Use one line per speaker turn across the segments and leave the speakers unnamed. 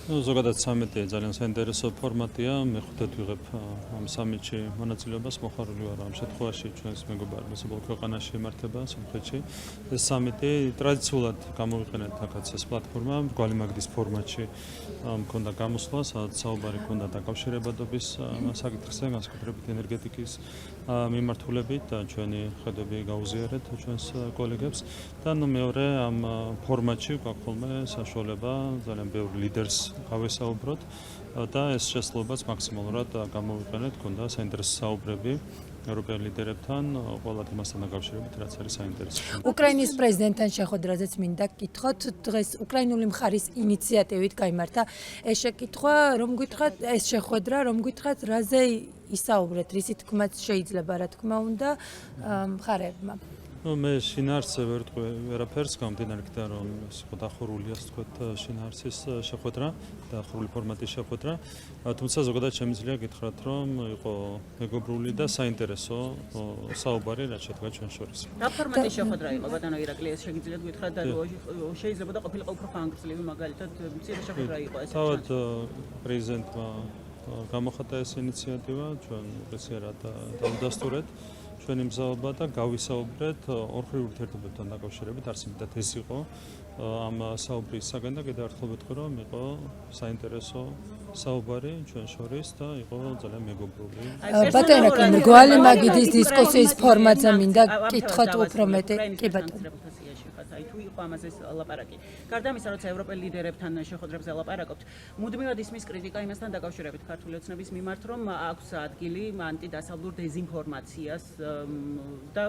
ზოგადად სამიტი ძალიან საინტერესო ფორმატია. მე ხვდეთ ვიღებ ამ სამიტში მონაწილეობას, მოხარული ვარ ამ შემთხვევაში ჩვენს მეგობარ მოსაბოლოო ქვეყანაში იმართება სომხეთში. ეს სამიტი ტრადიციულად გამოვიყენეთ აქაც ეს პლატფორმა, მრგვალი მაგდის ფორმატში მქონდა გამოსვლა, სადაც საუბარი ჰქონდა დაკავშირებადობის საკითხზე, განსაკუთრებით ენერგეტიკის მიმართულებით და ჩვენი ხედვები გაუზიარეთ ჩვენს კოლეგებს და მეორე ამ ფორმატში გვაქვს ხოლმე საშუალება ძალიან ბევრ ლიდერს გავესაუბროთ და ეს შესაძლებლობაც მაქსიმალურად გამოვიყენეთ, გონდა საინტერესო საუბრები ევროპელ ლიდერებთან ყველა თემასთან დაკავშირებით, რაც არის საინტერესო.
უკრაინის პრეზიდენტთან შეხვედრაზეც მინდა გითხოთ, დღეს უკრაინული მხარის ინიციატივით გაიმართა ეს შეკითხვა, რომ გითხრათ ეს შეხვედრა, რომ გითხრათ რაზე ისაუბრეთ, რისი თქმაც შეიძლება, რა თქმა უნდა, მხარეებმა.
მე შინაარსზე ვერ ვიტყვი ვერაფერს, გამომდინარე იქიდან რომ ეს იყო დახურული, ასე ვთქვათ, შინაარსის შეხვედრა, დახურული ფორმატის შეხვედრა. თუმცა ზოგადად შემიძლია გითხრათ, რომ იყო მეგობრული და საინტერესო საუბარი, რაც შედგა ჩვენ შორის.
რა ფორმატის შეხვედრა იყო, ბატონო ირაკლი, ეს შეგიძლიათ გითხრათ და შეიძლება და ყოფილიყო უფრო ხანგრძლივი, მაგალითად, მცირე შეხვედრა იყო ეს.
თავად პრეზიდენტმა გამოხატა ეს ინიციატივა, ჩვენ უპრესიერად დავდასტურეთ ჩვენი მზაობა და გავისაუბრეთ ორხრივ ურთიერთობებთან დაკავშირებით, არსებითად ეს იყო ამ საუბრის საგან და კიდევ ერთხელ ვიტყვი, რომ იყო საინტერესო საუბარი ჩვენ შორის და იყო ძალიან მეგობრული.
ბატონო, მრგვალი მაგიდის დისკუსიის ფორმატზე მინდა გითხოთ უფრო მეტი. კი ბატონო.
აი თუ იყო ამაზე ლაპარაკი. გარდა ამისა, როცა ევროპელ ლიდერებთან შეხვედრებზე ლაპარაკობთ, მუდმივად ისმის კრიტიკა იმასთან დაკავშირებით ქართული ოცნების მიმართ, რომ აქვს ადგილი ანტიდასავლურ დეზინფორმაციას და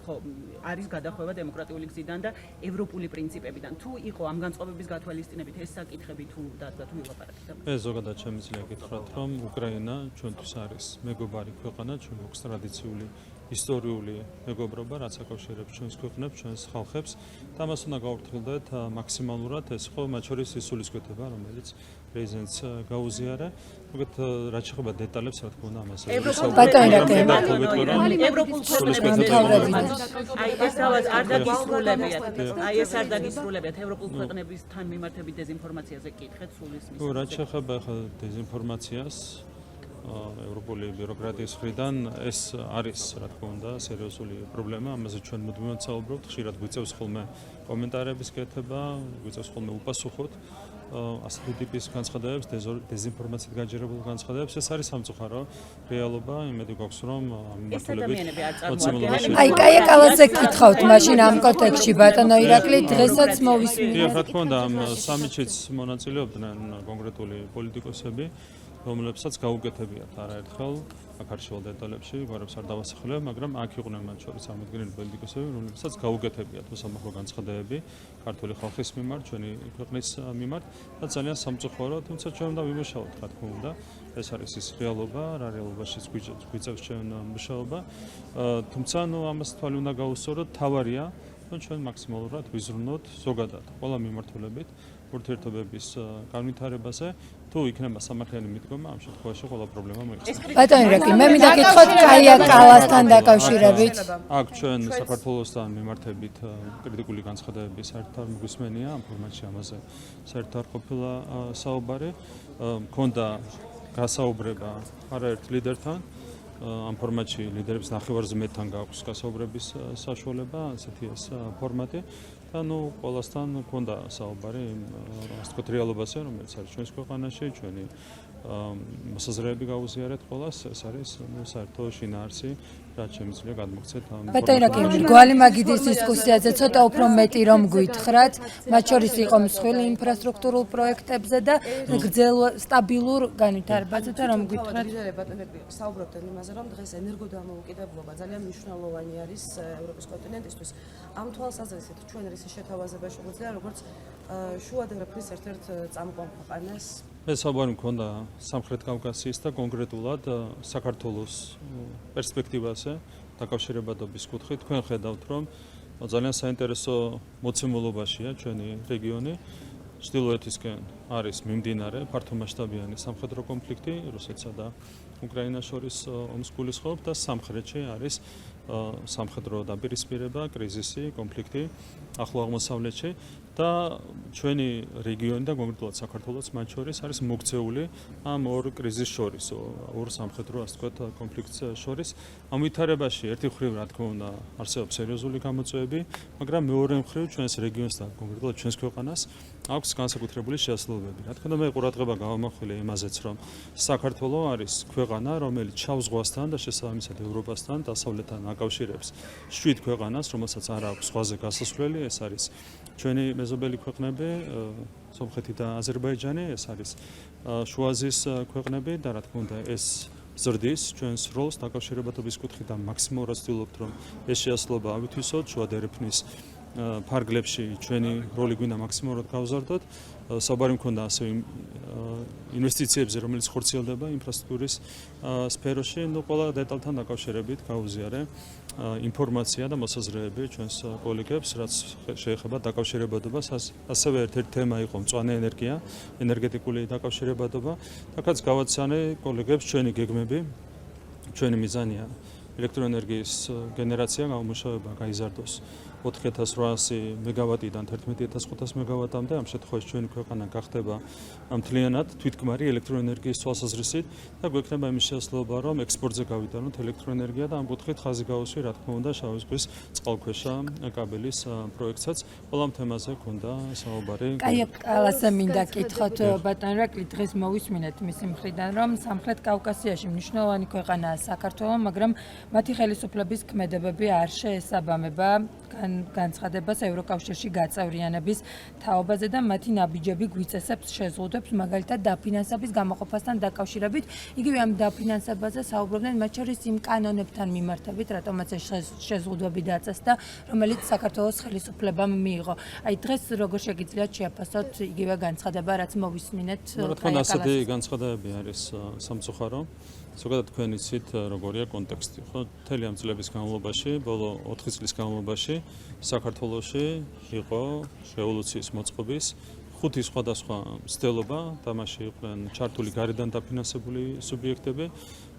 ხო არის გადახვევა დემოკრატიული გზიდან და ევროპული პრინციპებიდან. თუ იყო ამ განწყობების გათვალისწინებით ეს საკითხები თუ დადგა თუ ილაპარაკეთ.
მე ზოგადად შემიძლია გითხრათ, რომ უკრაინა ჩვენთვის არის მეგობარი ქვეყანა, ჩვენ გვაქვს ტრადიციული ისტორიული მეგობრობა, რაც აკავშირებს ჩვენს ქვეყნებს, ჩვენს ხალხებს და მას უნდა გავუფრთხილდეთ მაქსიმალურად, ეს ხო მათ შორის ის სულისკვეთება, რომელიც პრეზიდენტს გაუზიარა. მოგეთ რაც შეეხება დეტალებს, რა თქმა უნდა, ამაზე
ევროპულ ქვეყნებთან აი ეს თავად არ დაგისრულებიათ. აი ეს არ დაგისრულებიათ ევროპულ ქვეყნებთან მიმართებით დეზინფორმაციაზე კითხეთ სულის მის.
რაც შეეხება ხა დეზინფორმაციას ევროპული ბიუროკრატიის მხრიდან ეს არის, რა თქმა უნდა, სერიოზული პრობლემა. ამაზე ჩვენ მუდმივად საუბრობთ, ხშირად გვიწევს ხოლმე კომენტარების კეთება, გვიწევს ხოლმე უპასუხოთ ასეთი ტიპის განცხადებებს, დეზინფორმაციით გაჯერებულ განცხადებებს. ეს არის სამწუხარო რეალობა, იმედი გვაქვს, რომ ამ მიმართულებით
აი კაია კალაძე გითხავთ მაშინ ამ კონტექსტში, ბატონო ირაკლი, დღესაც მოვისმინეთ.
რა თქმა უნდა, ამ სამიტშიც მონაწილეობდნენ კონკრეტული პოლიტიკოსები, რომლებსაც გაუკეთებიათ არაერთხელ აქარშეულ დეტალებში, გვარებს არ დავასახელებ, მაგრამ აქ იყვნენ მათ შორის წარმოდგენილი პოლიტიკოსები, რომლებსაც გაუკეთებიათ უსამართლო განცხადებები ქართული ხალხის მიმართ, ჩვენი ქვეყნის მიმართ და ძალიან სამწუხარო, თუმცა ჩვენ უნდა ვიმუშაოთ, რა თქმა უნდა. ეს არის ის რეალობა, რა რეალობაშიც გვიწევს ჩვენ მუშაობა. თუმცა ამას თვალი უნდა გაუსწოროთ, თავარია, რომ ჩვენ მაქსიმალურად ვიზრუნოთ ზოგადად ყველა მიმართულებით ურთიერთობების განვითარებაზე. თუ იქნება სამართლიანი მიდგომა, ამ შემთხვევაში ყველა პრობლემა მოიხსნება.
ბატონო ირაკლი, მე მინდა გითხოთ კაია კალასთან დაკავშირებით.
აქ ჩვენ საქართველოსთან მიმართებით კრიტიკული განცხადებები საერთოდ არ მიგვისმენია, ამ ფორმატში ამაზე საერთოდ არ ყოფილა საუბარი. მქონდა გასაუბრება არაერთ ლიდერთან. ამ ფორმატში ლიდერების ნახევარზმეთთან გაქვს გასაუბრების საშუალება, ასეთი ეს ფორმატი. და ყველასთან მქონდა საუბარი ასე ვთქვათ რეალობაზე, რომელიც არის ჩვენს ქვეყანაში, ჩვენი მოსაზრეები გაუზიარეთ ყველას, ეს არის საერთო შინაარსი, რაც შემიძლია გადმოგცეთ ამ
ბატონო ირაკლი, მრგვალი მაგიდის დისკუსიაზე ცოტა უფრო მეტი რომ გითხრათ, მათ შორის იყო მსხვილი ინფრასტრუქტურულ პროექტებზე და გრძელ სტაბილურ განვითარებაზე და რომ გითხრათ.
საუბრობდნენ იმაზე, რომ დღეს ენერგოდამოუკიდებლობა ძალიან მნიშვნელოვანი არის ევროპის კონტინენტისთვის. ამ თვალსაზრისით ჩვენ რისი შეთავაზება შეგვიძლია, როგორც შუა ევროპის ერთ-ერთ წამყვან ქვეყანას.
მე საუბარი მქონდა სამხრეთ კავკასიის და კონკრეტულად საქართველოს პერსპექტივაზე დაკავშირებადობის კუთხით. თქვენ ხედავთ, რომ ძალიან საინტერესო მოცემულობაშია ჩვენი რეგიონი. ჩრდილოეთისკენ არის მიმდინარე ფართომასშტაბიანი სამხედრო კონფლიქტი რუსეთსა და უკრაინას შორის ომს გულისხმობს და სამხრეთში არის სამხედრო დაპირისპირება, კრიზისი, კონფლიქტი ახლო აღმოსავლეთში და ჩვენი რეგიონი და კონკრეტულად საქართველოც მათ შორის არის მოქცეული ამ ორ კრიზისს შორის, ორ სამხედრო ასე ვთქვათ კონფლიქტს შორის. ამ ვითარებაში ერთი მხრივ რა თქმა უნდა არსებობს სერიოზული გამოწვევები, მაგრამ მეორე მხრივ ჩვენს რეგიონს და კონკრეტულად ჩვენს ქვეყანას აქვს განსაკუთრებული შესაძლებლობები. რა თქმა უნდა მე ყურადღება გავამახვილე იმაზეც, რომ საქართველო არის ქვეყანა, რომელიც შავ ზღვასთან და შესაბამისად ევროპასთან დასავლეთთან აკავშირებს 7 ქვეყანას, რომელსაც არ აქვს ზღვაზე გასასვლელი, ეს არის ჩვენი მეზობელი ქვეყნები, სომხეთი და აზერბაიჯანი, ეს არის შუა აზიის ქვეყნები და რა თქმა უნდა ეს ზრდის ჩვენს როლს დაკავშირებადობის კუთხით და მაქსიმალურად ვცდილობთ, რომ ეს შესაძლებლობა ავითვისოთ, შუა დერეფნის ფარგლებში ჩვენი როლი გვინდა მაქსიმალურად გავზარდოთ. საუბარი მქონდა ასევე ინვესტიციებზე, რომელიც ხორციელდება ინფრასტრუქტურის სფეროში, ყველა დეტალთან დაკავშირებით გავუზიარე ინფორმაცია და მოსაზრებები ჩვენს კოლეგებს, რაც შეეხება დაკავშირებადობას, ასევე ერთ-ერთი თემა იყო მწვანე ენერგია, ენერგეტიკული დაკავშირებადობა, რაკაც გავაცანე კოლეგებს ჩვენი გეგმები, ჩვენი მიზანია ელექტროენერგიის გენერაცია გამომუშავება გაიზარდოს 4800 მეგავატიდან 11500 მეგავატამდე. ამ შემთხვევაში ჩვენი ქვეყანა გახდება მთლიანად თვითქმარი ელექტროენერგიის თვალსაზრისით და გვექნება იმის შესაძლებლობა, რომ ექსპორტზე გავიტანოთ ელექტროენერგია და ამ კუთხით ხაზი გავუსვი, რა თქმა უნდა, შავი ზღვის წყალქვეშა კაბელის პროექტსაც. ყველა ამ თემაზე ქონდა საუბარი.
კაი, კალასე მინდა კითხოთ ბატონ რაკლი, დღეს მოვისმინეთ მისი მხრიდან, რომ სამხრეთ კავკასიაში მნიშვნელოვანი ქვეყანაა საქართველო, მაგრამ მათი ხელისუფლების ქმედებები არ შეესაბამება განცხადებას ევროკავშირში გაწევრიანების თაობაზე და მათი ნაბიჯები გვიწესებს შეზღუდვებს, მაგალითად დაფინანსების გამოყოფასთან დაკავშირებით. იგივე ამ დაფინანსებაზე საუბრობდნენ მათ შორის იმ კანონებთან მიმართებით, რატომაც ეს შეზღუდვები დაწესდა, რომელიც საქართველოს ხელისუფლებამ მიიღო. აი დღეს როგორ შეგიძლიათ შეაფასოთ იგივე განცხადება, რაც მოვისმინეთ?
რა თქმა უნდა, ასეთი განცხადებები არის სამწუხარო. ზოგადად თქვენ იცით როგორია კონტექსტი, ხო? მთელი ამ წლების განმავლობაში, ბოლო 4 წლის განმავლობაში საქართველოში იყო რევოლუციის მოწყობის 5 სხვადასხვა მცდელობა, თამაში იყვნენ ჩართული გარედან დაფინანსებული სუბიექტები,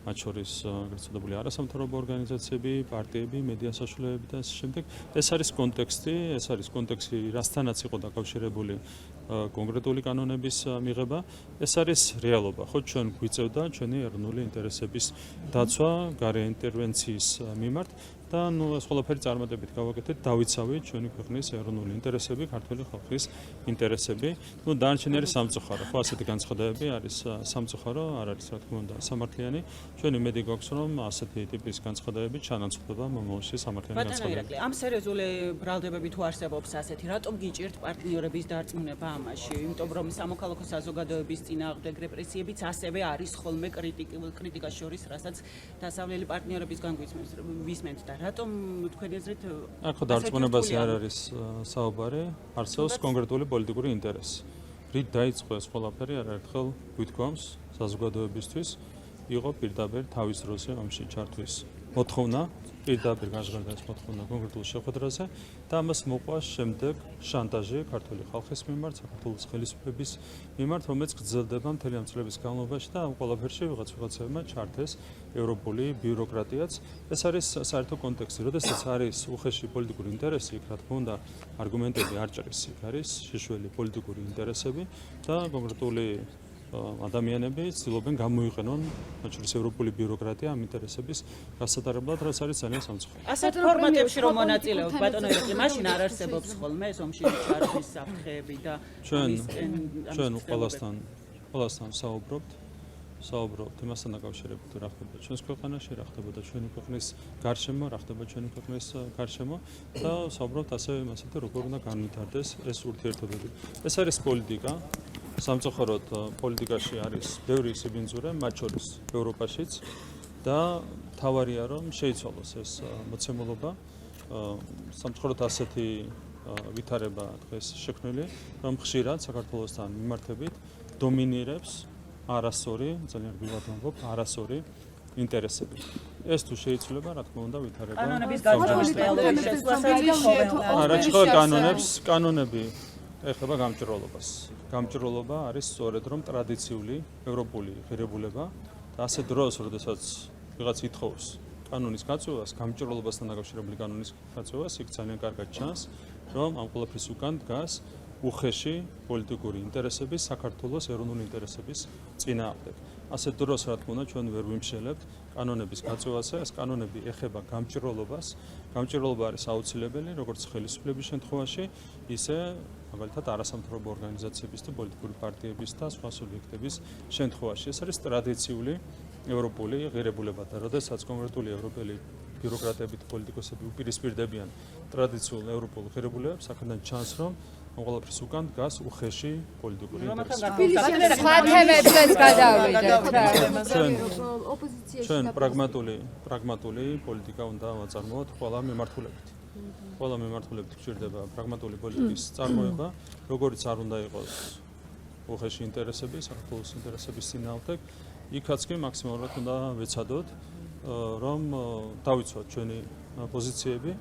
მათ შორის განსაკუთრებული არასამთავრობო ორგანიზაციები, პარტიები, მედია საშუალებები და ასე შემდეგ. ეს არის კონტექსტი, რასთანაც იყო დაკავშირებული კონკრეტული კანონების მიღება. ეს არის რეალობა, ხო, ჩვენ გვიწევდა ჩვენი ეროვნული ინტერესების დაცვა გარე ინტერვენციის მიმართ და ეს ყველაფერი წარმატებით გავაკეთეთ, დავიცავით ჩვენი ქვეყნის ეროვნული ინტერესები, ქართული ხალხის ინტერესები. დანარჩენი არის სამწუხარო, ხო, ასეთი განცხადებები არის სამწუხარო, არ არის რა თქმა უნდა სამართლიანი. ჩვენი იმედი გვაქვს, რომ ასეთი ტიპის განცხადებები ჩანაცვლდება მომავალში სამართლიანი განცხადებები.
ამ სერიოზული ბრალდებები თუ არსებობს ასეთი, რატომ გიჭირთ პარტნიორების დარწმუნება ამაში? იმიტომ რომ სამოქალაქო საზოგადოების წინააღმდეგ რეპრესიებიც ასევე არის ხოლმე კრიტიკას შორის, რასაც დასავლელი პარტნიორებისგან გვისმენთ და რატომ თქვენი აზრით
აქ დარწმუნებაზე არ არის საუბარი, არსებობს კონკრეტული პოლიტიკური ინტერესი. რით დაიწყო ეს ყველაფერი არაერთხელ გვითქვამს საზოგადოებისთვის, იყო პირდაპირ თავის დროზე ომში ჩართვის მოთხოვნა, პირდაპირ გაჟღერდა ეს მოთხოვნა კონკრეტულ შეხვედრაზე და ამას მოყვა შემდეგ შანტაჟი ქართული ხალხის მიმართ, საქართველოს ხელისუფლების მიმართ, რომელიც გრძელდება მთელი ამ წლების განმავლობაში და ამ ყველაფერში ვიღაცებმა ჩართეს ევროპული ბიუროკრატიაც. ეს არის საერთო კონტექსტი, როდესაც არის უხეში პოლიტიკური ინტერესი, იქ რა თქმა უნდა არგუმენტები არ ჭრის, იქ არის შიშველი პოლიტიკური ინტერესები და კონკრეტული ადამიანები ცდილობენ გამოიყენონ მათ შორის ევროპული ბიუროკრატია ამ ინტერესების გასატარებლად, რაც არის ძალიან სამწუხარო.
ასეთ ფორმატებში რომ მონაწილეობ ბატონო ირაკლი, მაშინ არ არსებობს ხოლმე ეს ომში ჩართვის საფრთხეები და
ჩვენ ყველასთან საუბრობთ იმასთან დაკავშირებით, რა ხდება ჩვენს ქვეყანაში, რა ხდება ჩვენი ქვეყნის გარშემო, რა ხდება ჩვენი ქვეყნის გარშემო და საუბრობთ ასევე იმასთან, როგორ უნდა განვითარდეს ეს ურთიერთობები. ეს არის პოლიტიკა. სამწუხაროდ პოლიტიკაში არის ბევრი სიბინძურე, მათ შორის ევროპაშიც და თავარია რომ შეიცვალოს ეს მოცემულობა. სამწუხაროდ ასეთი ვითარება დღეს შექმნილი, რომ ხშირად საქართველოსთან მიმართებით დომინირებს არასწორი, ძალიან გულად ვამბობ, არასწორი ინტერესები. ეს თუ შეიცვლება, რა თქმა უნდა, ვითარება.
კანონების გაუქმების რეალობის შეცვლასაც
კანონები ეხება გამჭრელობას. გამჭრელობა არის სწორედ რომ ტრადიციული ევროპული ღირებულება და ასე დროს, როდესაც ვიღაც ითხოვს კანონის გაწევას, გამჭრელობასთან დაკავშირებული კანონის გაწევას, იქ ძალიან კარგად ჩანს, რომ ამ ყველაფრის უკან დგას უხეში პოლიტიკური ინტერესების, საქართველოს ეროვნული ინტერესების წინააღმდეგ. ასეთ დროს, რა თქმა უნდა, ჩვენ ვერ ვიმშელებთ კანონების გაწევასა, ეს კანონები ეხება გამჭირვალობას. გამჭირვალობა არის აუცილებელი, როგორც ხელისუფლების შემთხვევაში, ისე მაგალითად არასამთავრობო ორგანიზაციების და პოლიტიკური პარტიების და სხვა სუბიექტების შემთხვევაში. ეს არის ტრადიციული ევროპული ღირებულება და როდესაც კონკრეტული ევროპელი ბიუროკრატები და პოლიტიკოსები უპირისპირდებიან ტრადიციულ ევროპულ ღირებულებებს, აქედან ჩანს, რომ ყველაფრის უკან დგას უხეში პოლიტიკური ინტერესი.
სხვა თემებზეც გადავიდეთ რა.
ჩვენ პრაგმატული პოლიტიკა უნდა ვაწარმოოთ ყველა მიმართულებით. ყველა მიმართულებით გვჭირდება პრაგმატული პოლიტიკის წარმოება, როგორიც არ უნდა იყოს უხეში ინტერესები, საქართველოს ინტერესების წინააღმდეგ, იქაც კი მაქსიმალურად უნდა ვეცადოთ, რომ დავიცვათ ჩვენი პოზიციები.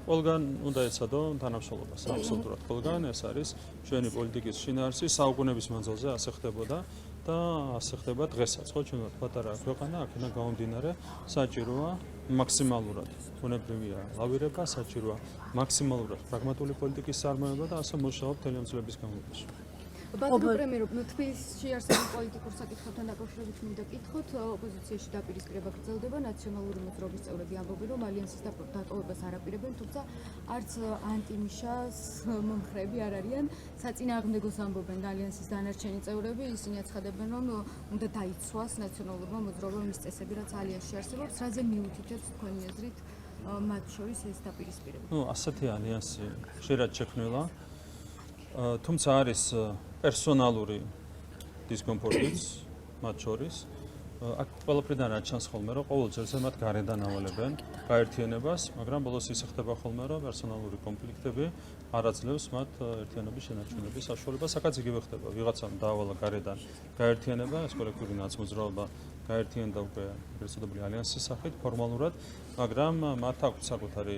ყველგან უნდა ეცადო თანამშრომლობას, აბსოლუტურად ყველგან ეს არის ჩვენი პოლიტიკის შინაარსი, საუკუნეების მანძილზე ასე ხდებოდა და ასე ხდება დღესაც, ხო, ჩვენ ვართ პატარა ქვეყანა, აქედან გამომდინარე, საჭიროა მაქსიმალურად ბუნებრივია ლავირება, საჭიროა მაქსიმალურად პრაგმატული პოლიტიკის წარმოება და ასე მუშაობ მთელი ამ წლების განმავლობაში.
ბატონო პრემიერო, თბილისში არსებულ პოლიტიკურ საკითხებთან დაკავშირებით მინდა კითხოთ, ოპოზიციაში დაპირისპირება გრძელდება, ნაციონალური მოძრაობის წევრები ამბობენ, რომ ალიანსის დატოვებას არ აპირებენ, თუმცა არც ანტიმიშას მომხრეები არ არიან, საწინააღმდეგოს ამბობენ ალიანსის დანარჩენი წევრები, ისინი აცხადებენ, რომ უნდა დაიცვას ნაციონალურმა მოძრაობამ ის წესები, რაც ალიანსში არსებობს, რაზე მიუთითებს თქვენი აზრით მათ შორის ეს დაპირისპირება?
ასეთი ალიანსი ხშირად შექმნილა, თუმცა არის პერსონალური დისკომფორტიც მათ შორის. აქ ყველაფრიდან რა ჩანს ხოლმე, რომ ყოველ ჯერზე მათ გარედან ავალებენ გაერთიანებას, მაგრამ ბოლოს ისე ხდება ხოლმე, რომ პერსონალური კონფლიქტები არ აძლევს მათ ერთიანობის შენარჩუნების საშუალებას. აქაც იგივე ხდება, ვიღაცამ დაავალა გარედან გაერთიანება, ეს კოლექტიური ნაცმოძრაობა გაერთიანდა უკვე ერთადერთი ალიანსის სახით ფორმალურად, მაგრამ მათ აქვს საკუთარი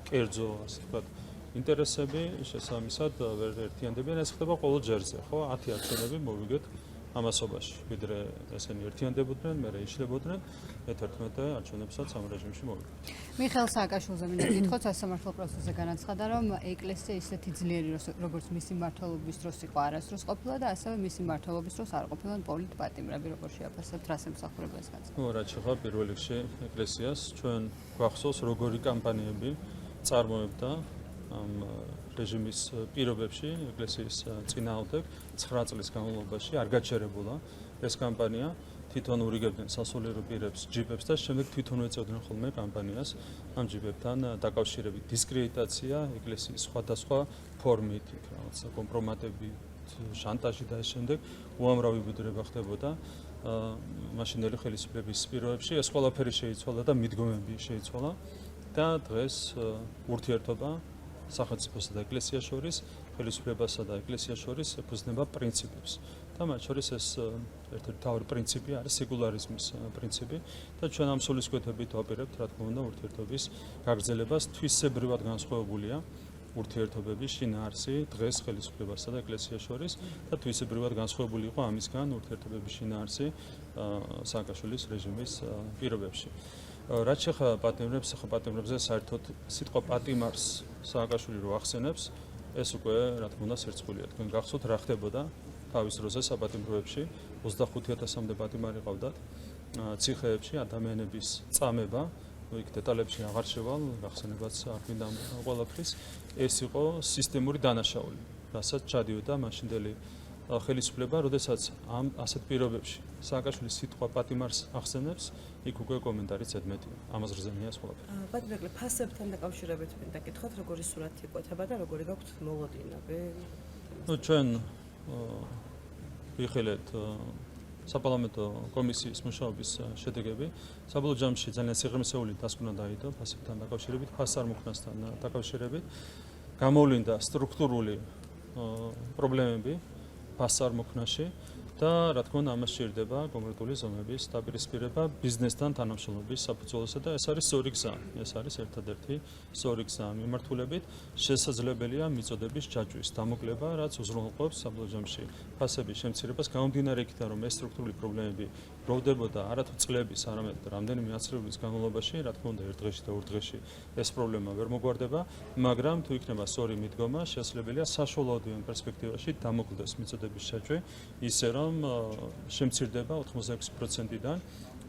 კერძო, ასე ვთქვათ, ინტერესები შესაბამისად ვერ ერთიანდებიან, ეს ხდება ყოველ ჯერზე, ხო? 10 არჩევნები მოვიგეთ ამასობაში, ვიდრე ესენი ერთიანდებოდნენ, მერე იშლებოდნენ, მე-11 არჩევნებსაც ამ რეჟიმში მოვიგეთ.
მიხეილ სააკაშვილზე მინდა გითხოთ, სასამართლო პროცესზე განაცხადა, რომ ეკლესია ისეთი ძლიერი, როგორც მისი მმართველობის დროს იყო არასდროს ყოფილა და ასევე მისი მმართველობის დროს არ ყოფილან პოლიტპატიმრები, როგორც შეაფასებთ, რას ემსახურება ეს განცხადება?
რაც შეეხება პირველ რიგში ეკლესიას, ჩვენ გვახსოვს, როგორი კამპანიები წარმოებდა ამ რეჟიმის პირობებში ეკლესიის წინააღმდეგ 9 წლის განმავლობაში არ გაჩერებულა ეს კამპანია, თვითონ ურიგებდნენ სასულიერო პირებს, ჯიპებს და შემდეგ თვითონ ეწევდნენ ხოლმე კამპანიას ამ ჯიპებთან დაკავშირებით. დისკრედიტაცია ეკლესიის სხვადასხვა ფორმით, რაღაც კომპრომატებით, შანტაჟი და ეს შემდეგ უამრავი უბედურება ხდებოდა მაშინდელი ხელისუფლების პირობებში. ეს ყველაფერი შეიცვალა და მიდგომები შეიცვალა და დღეს ურთიერთობა სახელმწიფოსა და ეკლესიას შორის, ხელისუფლებასა და ეკლესიას შორის ეფუძნება პრინციპებს. და მათ შორის ეს ერთ-ერთი მთავარი პრინციპი არის სეკულარიზმის პრინციპი და ჩვენ ამ სულისკვეთებით ვაპირებთ, რა თქმა უნდა, ურთიერთობის გაგრძელებას. თვისებრივად განსხვავებულია ურთიერთობების შინაარსი დღეს ხელისუფლებასა და ეკლესიას შორის და თვისებრივად განსხვავებული იყო ამისგან ურთიერთობების შინაარსი სააკაშვილის რეჟიმის პირობებში. რაც შეეხება პატიმრებს, ახლა პატიმრებზე საერთოდ სიტყვა პატიმარს სააკაშვილი რო ახსენებს, ეს უკვე რა თქმა უნდა სერცხულია. თქვენ გახსოვთ რა ხდებოდა თავის დროზე საპატიმროებში, 25,000-მდე პატიმარი ყავდათ ციხეებში, ადამიანების წამება, იქ დეტალებში აღარ შევალ, გახსენებაც არ მინდა ყველაფრის, ეს იყო სისტემური დანაშაული, რასაც ჩადიოდა მაშინდელი ხელისუფლება, როდესაც ამ ასეთ პირობებში სააკაშვილის სიტყვა პატიმარს ახსენებს, იქ უკვე კომენტარი ზედმეტია. ამას რძენია ყველაფერი.
პატრიარქ, ფასებთან დაკავშირებით მინდა გითხოთ, როგორი სურათი იკვეთება და როგორი გაქვთ მოლოდინები?
ჩვენ ვიხილეთ საპარლამენტო კომისიის მუშაობის შედეგები. საბოლოო ჯამში ძალიან სიღრმისეული დასკვნა დაიდო ფასებთან დაკავშირებით, ფასარმოქმნასთან დაკავშირებით. გამოვლინდა სტრუქტურული პრობლემები ფასარმოქმნაში და რა თქმა უნდა ამას სჭირდება კონკრეტული ზომების დაპირისპირება ბიზნესთან თანამშრომლობის საფუძველზე და ეს არის სწორი გზა. ეს არის ერთადერთი სწორი გზა მიმართულებით შესაძლებელია მიწოდების ჯაჭვის დამოკლება, რაც უზრუნველყოფს საბოლოო ჯამში ფასების შემცირებას გამომდინარე იქიდან, რომ ეს სტრუქტურული პრობლემები გროვდებოდა არათუ წლების, არამედ რამდენიმე ათწლეულის განმავლობაში, რა თქმა უნდა, ერთ დღეში და ორ დღეში ეს პრობლემა ვერ მოგვარდება, მაგრამ თუ იქნება სწორი მიდგომა, შესაძლებელია საშუალოებრივ პერსპექტივაში დამოკლდეს მიწოდების ჯაჭვი, ისე რომ შემცირდება 86%-დან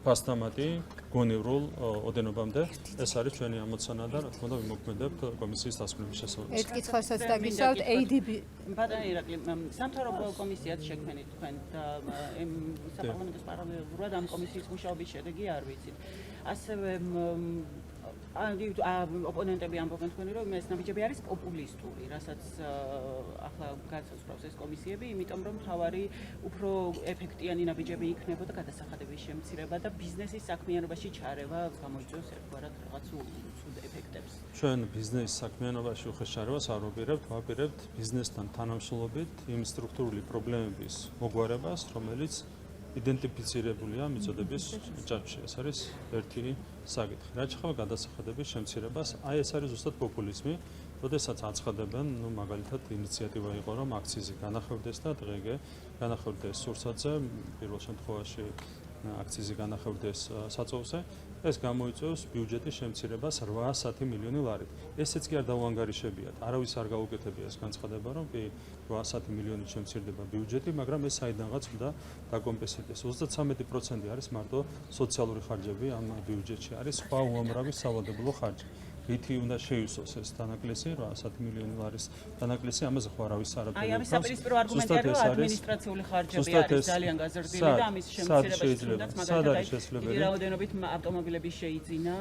ფასდამატი გონივრულ ოდენობამდე. ეს არის ჩვენი ამოცანა და რა თქმა უნდა ვიმოქმედებთ კომისიის დასკვნების შესაბამისად.
ერთ კითხვასაც დაგისვავთ ADB
ბატონო ირაკლი, სამთავრობო კომისიაც შექმნით თქვენ და საპარლამენტო პარალელურად ამ კომისიის მუშაობის შედეგი არ ვიცით. ასევე ოპონენტები ამბობენ თქვენი რომ ეს ნაბიჯები არის პოპულისტური, რასაც ახლა განსაზღვრავს ეს კომისიები, იმიტომ რომ თავარი უფრო ეფექტიანი ნაბიჯები იქნებოდა გადასახადების შემცირება და ბიზნესის საქმიანობაში ჩარევა გამოიწვევს ერთგვარად რაღაც უცუდ ეფექტებს.
ჩვენ ბიზნესის საქმიანობაში უხეშარებას არ ვაპირებთ ბიზნესთან თანამშრომლობით იმ სტრუქტურული პრობლემების მოგვარებას, რომელიც იდენტიფიცირებულია მიწოდების ჯაჭვში. ეს არის ერთი საკითხი. რაც შეეხება გადასახადების შემცირებას, აი ეს არის ზუსტად პოპულიზმი, როდესაც აცხადებენ, მაგალითად ინიციატივა იყო, რომ აქციზი განახორდეს და დღეგე განახორდეს სურსათზე, პირველ შემთხვევაში აქციზი განახორდეს საწოლზე, ეს გამოიწვევს ბიუჯეტის შემცირებას 800 მილიონი ლარით. ესეც კი არ დაუანგარიშებიათ. არავის არ გაუკეთებია ეს განცხადება, რომ კი 800 მილიონი შემცირდება ბიუჯეტი, მაგრამ ეს საიდანღაც უნდა დაკომპენსირდეს. 33% არის მარტო სოციალური ხარჯები ამ ბიუჯეტში, არის სხვა უამრავი სავალდებულო ხარჯი. რითი უნდა შეივსოს ეს დანაკლისი 800 მილიონი ლარის დანაკლისი, ამაზე ხო არავის არაფერი.
აი ამის საპირისპირო არგუმენტია, რომ ადმინისტრაციული ხარჯები არის ძალიან გაზრდილი და ამის შემცირებაში თუნდაც მაგალითად დიდი რაოდენობით ავტომობილები შეიძინა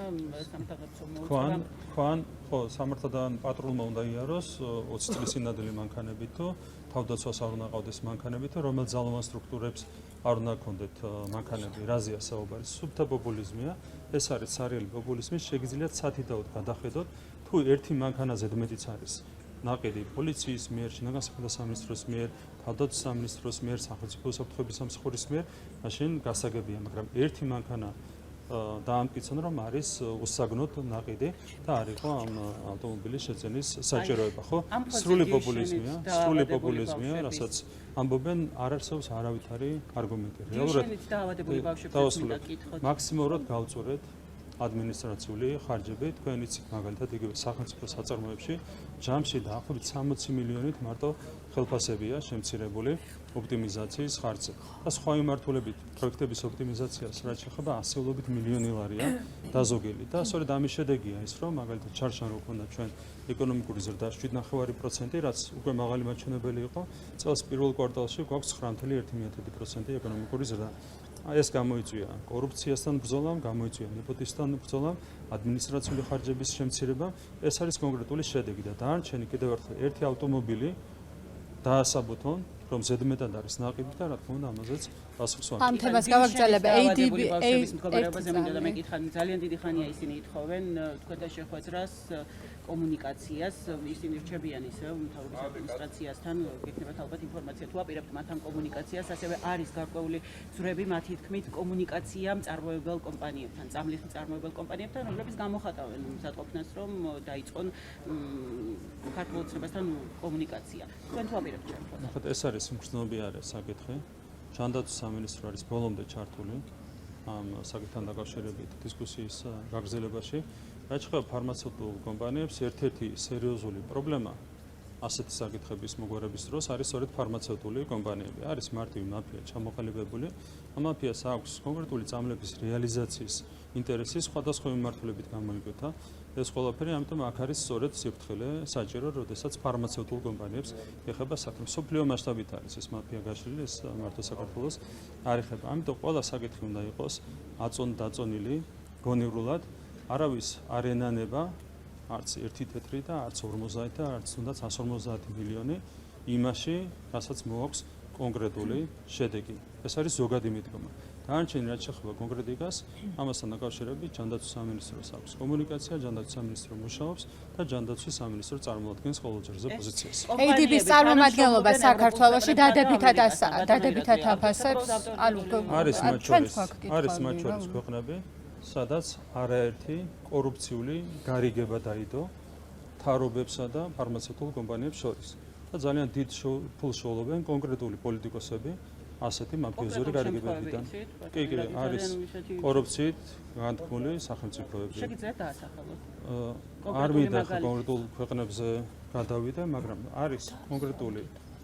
სამთავრობო მოუწევამ.
ხო, სამართალდან პატრულმა უნდა იაროს 20 წლის წინადელი მანქანებით თუ თავდაცვას არ უნდა ყავდეს მანქანებით, რომელიც ძალოვან სტრუქტურებს არ უნდა ჰქონდეთ მანქანები. რაზეა საუბარი? სუფთა პოპულიზმია. ეს არის სერიალი პოპულიზმი, შეგიძლიათ სათითაოდ გადახედოთ, თუ ერთი მანქანა ზედმეტიც არის ნაყიდი პოლიციის მიერ, შინაგან საქმეთა სამინისტროს მიერ, თავდაცვის სამინისტროს მიერ, სახელმწიფო უსაფრთხოების სამსახურის მიერ, მაშინ გასაგებია, მაგრამ ერთი მანქანა დაამტკიცონ, რომ არის უსაგნოდ ნაყიდი და არ იყო ამ ავტომობილის შეძენის საჭიროება, ხო? სრული პოპულიზმია, რასაც ამბობენ, არ არსებობს არავითარი არგუმენტი.
რეალურად დაავადებული ბავშვებს მინდა კითხოთ.
მაქსიმალურად გავწურეთ ადმინისტრაციული ხარჯები, თქვენ იცით მაგალითად იგივე სახელმწიფო საწარმოებში ჯამში დაახლოებით 60 მილიონით მარტო ხელფასებია შემცირებული ოპტიმიზაციის ხარჯზე. და სხვა მიმართულებით პროექტების ოპტიმიზაციას რაც შეეხება ასეულობით მილიონი ლარია დაზოგელი და სწორედ ამის შედეგია ის, რომ მაგალითად ჩარჩან რო ქონდა ჩვენ ეკონომიკური ზრდა 7.5%, რაც უკვე მაღალი მაჩვენებელი იყო, წელს პირველ კვარტალში გვაქვს 9.1% ეკონომიკური ზრდა. ეს გამოიწვია კორუფციასთან ბრძოლამ, გამოიწვია ნეპოტიზმთან ბრძოლამ, ადმინისტრაციული ხარჯების შემცირებამ. ეს არის კონკრეტული შედეგი და დანარჩენი კიდევ ერთხელ ერთი ავტომობილი დაასაბუთონ, რომ ზედმეტად არის ნაყიდი და რა თქმა უნდა ამაზეც პასუხს ვამბობ.
ამ თემას გავაგრძელებ ADB
მდგომარეობაზე მინდა და მეკითხა, ძალიან დიდი ხანია ისინი ითხოვენ თქვენთან შეხვედრას, კომუნიკაციას, ისინი რჩებიან ისე მთავრობის ადმინისტრაციასთან, გექნებათ ალბათ ინფორმაცია, თუ აპირებთ მათთან კომუნიკაციას, ასევე არის გარკვეული ძვრები მათი თქმით კომუნიკაცია მწარმოებელ კომპანიებთან, წამლის მწარმოებელ კომპანიებთან, რომლებიც გამოხატავენ მზადყოფნას, რომ დაიწყონ ქართულ ოცნებასთან კომუნიკაცია. თქვენ თუ აპირებთ შემთხვევით?
ნახეთ, ეს არის მგრძნობი არის საკითხი. ჯანდაცვის სამინისტრო არის ბოლომდე ჩართული ამ საკითხთან დაკავშირებით დისკუსიის გაგრძელებაში. რაც შეეხება ფარმაცევტულ კომპანიებს, ერთ-ერთი სერიოზული პრობლემა ასეთი საკითხების მოგვარების დროს არის სწორედ ფარმაცევტული კომპანიები. არის მარტივი მაფია ჩამოყალიბებული. ამ მაფიას აქვს კონკრეტული წამლების რეალიზაციის ინტერესი სხვადასხვა მიმართულებით გამოიკვეთა. ეს ყველაფერი, ამიტომ აქ არის სწორედ სიფრთხილე საჭირო, როდესაც ფარმაცევტულ კომპანიებს ეხება საქმე. მსოფლიო მასშტაბით არის ეს მაფია გაშლილი, ეს მარტო საქართველოს არ ეხება. ამიტომ ყველა საკითხი უნდა იყოს აწონ-დაწონილი გონივრულად, არავის არ ენანება არც 1 თეთრი და არც 50 და არც თუნდაც 150 მილიონი იმაში, რასაც მოაქვს კონკრეტული შედეგი. ეს არის ზოგადი მიდგომა. დანარჩენი რაც შეეხება კონკრეტიკას, ამასთან დაკავშირებით ჯანდაცვის სამინისტროს აქვს კომუნიკაცია, ჯანდაცვის სამინისტრო მუშაობს და ჯანდაცვის სამინისტრო წარმოადგენს ყოველჯერზე პოზიციას.
ADB-ის წარმომადგენლობა საქართველოში დადებითად აფასებს,
არის მათ შორის ქვეყნები, სადაც არაერთი კორუფციული გარიგება დაიდო თარობებსა და ფარმაცევტულ კომპანიებს შორის. და ძალიან დიდ ფულს შეულობენ კონკრეტული პოლიტიკოსები ასეთი მაფიოზური გარიგებებიდან. კი, არის კორუფციით განთქმული სახელმწიფოები.
შეგიძლიათ დაასახელოთ?
არ მინდა კონკრეტულ ქვეყნებზე გადავიდე, მაგრამ არის კონკრეტული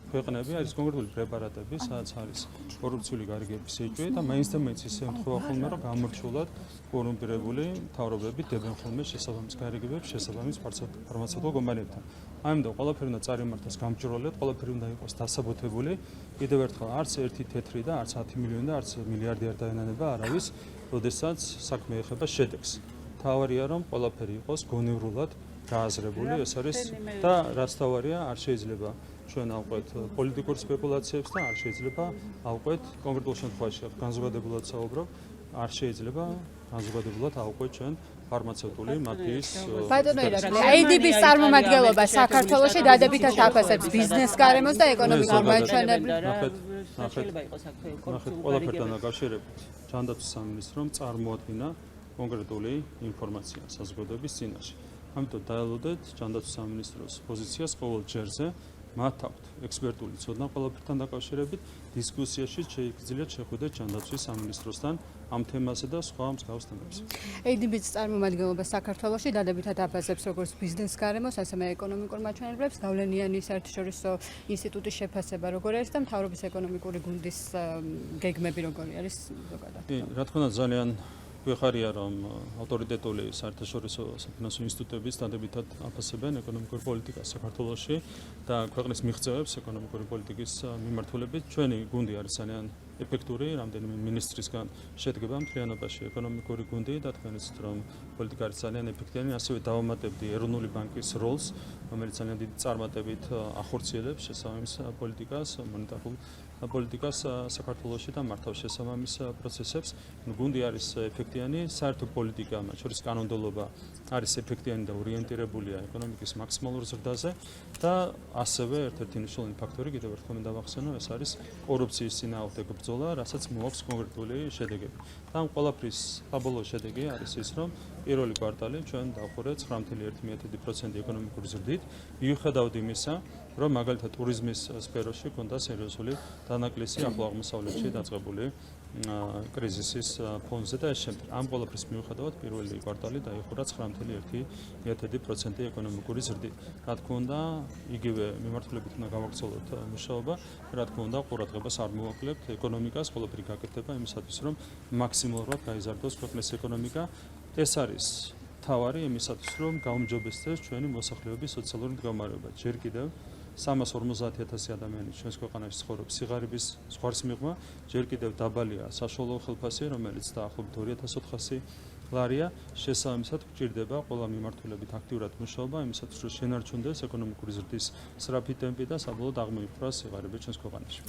ქვეყნები, არის კონკრეტული პრეპარატები, სადაც არის კორუფციული გარიგების ეჭვი და მაინც და მაინც ისე ემთხვევა ხოლმე, რომ გამორჩულად კორუმპირებული მთავრობები დებენ ხოლმე შესაბამის გარიგებებს შესაბამის ფარმაცევტულ კომპანიებთან. ამიტომ ყველაფერი უნდა წარიმართოს გამჭვირვალედ, ყველაფერი უნდა იყოს დასაბუთებული. კიდევ ერთხელ, არც ერთი თეთრი და არც 10 მილიონი და არც მილიარდი არ დაენანება არავის, როდესაც საქმე ეხება შედეგს. თავარია რომ ყველაფერი იყოს გონევრულად გააზრებული, ეს არის და რაც თავარია, არ შეიძლება ჩვენ ავყვეთ პოლიტიკურ სპეკულაციებს და არ შეიძლება ავყვეთ კონკრეტულ შემთხვევაში განზოგადებულად საუბრობ, არ შეიძლება განზოგადებულად ავყვეთ ჩვენ ფარმაცევტული მაფიის
ბატონო ირაკლი, ADB-ის წარმომადგენლობა საქართველოში დადებითად აფასებს ბიზნეს გარემოს და ეკონომიკურ მაჩვენებლებს.
შეიძლება იყოს აქ კორუფციული
ყველაფერთან დაკავშირებით ჯანდაცვის სამინისტრომ წარმოადგინა კონკრეტული ინფორმაცია საზოგადოების წინაშე. ამიტომ დაელოდეთ ჯანდაცვის სამინისტროს პოზიციას ყოველ ჯერზე. მათ აქვთ ექსპერტული ცოდნა ყველაფერთან დაკავშირებით, დისკუსიაში შეიძლება შეხვიდეთ ჯანდაცვის სამინისტროსთან ამ თემაზე და სხვა მსგავს თემებზე.
ADB-ის წარმომადგენლობა საქართველოში დადებითად აფასებს როგორც ბიზნეს გარემოს, ასევე ეკონომიკურ მაჩვენებლებს. გავლენიანი საერთაშორისო ინსტიტუტის შეფასება როგორ არის და მთავრობის ეკონომიკური გუნდის გეგმები როგორი არის ზოგადად?
რა თქმა უნდა ძალიან გვეხარია რომ ავტორიტეტული საერთაშორისო საფინანსო ინსტიტუტებიც დადებითად აფასებენ ეკონომიკურ პოლიტიკას საქართველოში და ქვეყნის მიღწევებს ეკონომიკური პოლიტიკის მიმართულებით. ჩვენი გუნდი არის ძალიან ეფექტური, რამდენიმე მინისტრისგან შედგება მთლიანობაში ეკონომიკური გუნდი და თქვენ იცით რომ პოლიტიკა არის ძალიან ეფექტიანი, ასევე დავამატებდი ეროვნული ბანკის როლს, რომელიც ძალიან დიდი წარმატებით ახორციელებს შესაბამის პოლიტიკას, მონეტარულ პოლიტიკას საქართველოში და მართავს შესაბამის პროცესებს. გუნდი არის ეფექტიანი, საერთო პოლიტიკა, მათ შორის კანონმდებლობა არის ეფექტიანი და ორიენტირებულია ეკონომიკის მაქსიმალურ ზრდაზე და ასევე ერთ-ერთი მნიშვნელოვანი ფაქტორი კიდევ ერთხელ მინდა დავახსენო, ეს არის კორუფციის წინააღმდეგ ბრძოლა, რასაც მოაქვს კონკრეტული შედეგები. და ამ ყველაფრის საბოლოო შედეგი არის ის, რომ პირველი კვარტალი ჩვენ დავხურეთ 9.1% ეკონომიკური ზრდით, მიუხედავად იმისა, რომ მაგალითად ტურიზმის სფეროში ჰქონდა სერიოზული დანაკლისი ახლო აღმოსავლეთში დაწყებული კრიზისის ფონზე და ეს შემდეგ. ამ ყველაფრის მიუხედავად პირველი კვარტალი დაიხურა 9.1% ეკონომიკური ზრდით. რა თქმა უნდა, იგივე მიმართულებით უნდა გავაგრძელოთ მუშაობა, რა თქმა უნდა, ყურადღებას არ მოვაკლებთ ეკონომიკას, ყველაფერი გაკეთდება იმისათვის, რომ მაქსიმალურად გაიზარდოს ქვეყნის ეკონომიკა. ეს არის თავარი იმისათვის, რომ გაუმჯობესდეს ჩვენი მოსახლეობის სოციალური მდგომარეობა. ჯერ კიდევ 350,000 ადამიანი ჩვენს ქვეყანაში ცხოვრობს სიღარიბის ზღვარს მიღმა, ჯერ კიდევ დაბალია საშუალო ხელფასი, რომელიც დაახლოებით 2400 ლარია. შესაბამისად გვჭირდება ყველა მიმართულებით აქტიურად მუშაობა, იმისათვის რომ შენარჩუნდეს ეკონომიკური ზრდის სწრაფი ტემპი და საბოლოოდ აღმოიფხვრას სიღარიბე ჩვენს ქვეყანაში.